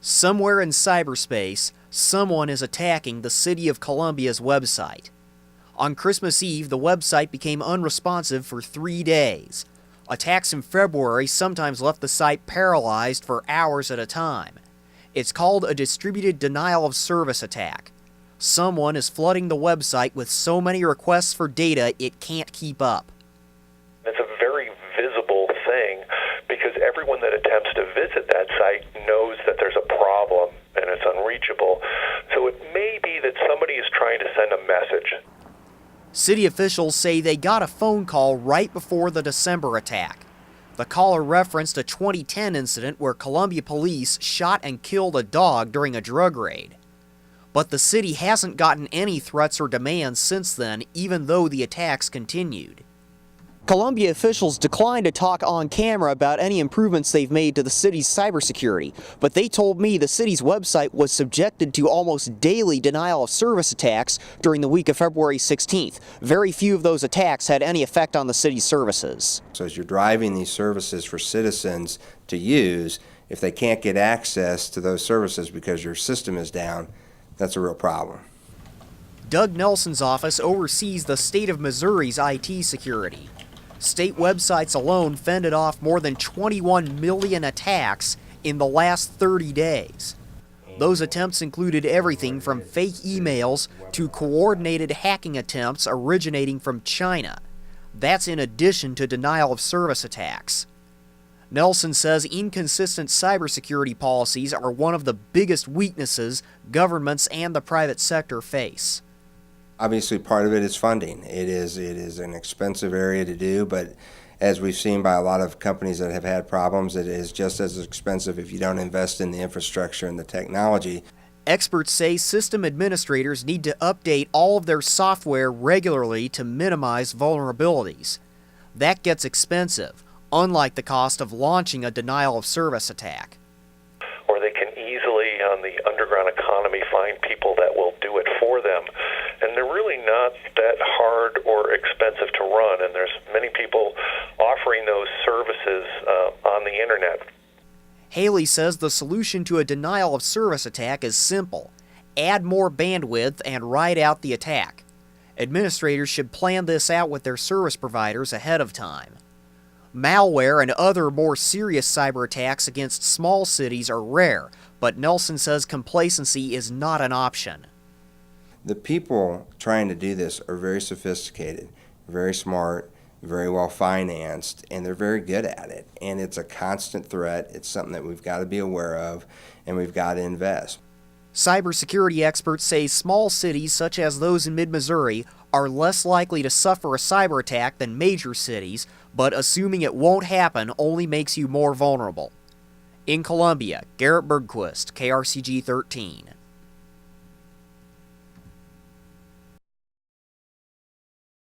Somewhere in cyberspace, someone is attacking the City of Columbia's website. On Christmas Eve, the website became unresponsive for 3 days. Attacks in February sometimes left the site paralyzed for hours at a time. It's called a distributed denial of service attack. Someone is flooding the website with so many requests for data it can't keep up. It's a very visible thing because everyone that attempts to visit that site knows that there's a problem and it's unreachable. So it may be that somebody is trying to send a message. City officials say they got a phone call right before the December attack. The caller referenced a 2010 incident where Columbia police shot and killed a dog during a drug raid. But the city hasn't gotten any threats or demands since then, even though the attacks continued. Columbia officials declined to talk on camera about any improvements they've made to the city's cybersecurity, but they told me the city's website was subjected to almost daily denial of service attacks during the week of February 16th. Very few of those attacks had any effect on the city's services. So as you're driving these services for citizens to use, if they can't get access to those services because your system is down, that's a real problem. Doug Nelson's office oversees the state of Missouri's IT security. State websites alone fended off more than 21 million attacks in the last 30 days. Those attempts included everything from fake emails to coordinated hacking attempts originating from China. That's in addition to denial of service attacks. Nelson says inconsistent cybersecurity policies are one of the biggest weaknesses governments and the private sector face. Obviously, part of it is funding. It is an expensive area to do, but as we've seen by a lot of companies that have had problems, it is just as expensive if you don't invest in the infrastructure and the technology. Experts say system administrators need to update all of their software regularly to minimize vulnerabilities. That gets expensive, unlike the cost of launching a denial of service attack. Or they can easily, on the underground economy, find people that will do it for them. And they're really not that hard or expensive to run, and there's many people offering those services on the internet. Haley says the solution to a denial of service attack is simple. Add more bandwidth and ride out the attack. Administrators should plan this out with their service providers ahead of time. Malware and other more serious cyber attacks against small cities are rare, but Nelson says complacency is not an option. The people trying to do this are very sophisticated, very smart, very well financed, and they're very good at it. And it's a constant threat. It's something that we've got to be aware of, and we've got to invest. Cybersecurity experts say small cities such as those in mid-Missouri are less likely to suffer a cyber attack than major cities, but assuming it won't happen only makes you more vulnerable. In Columbia, Garrett Bergquist, KRCG 13.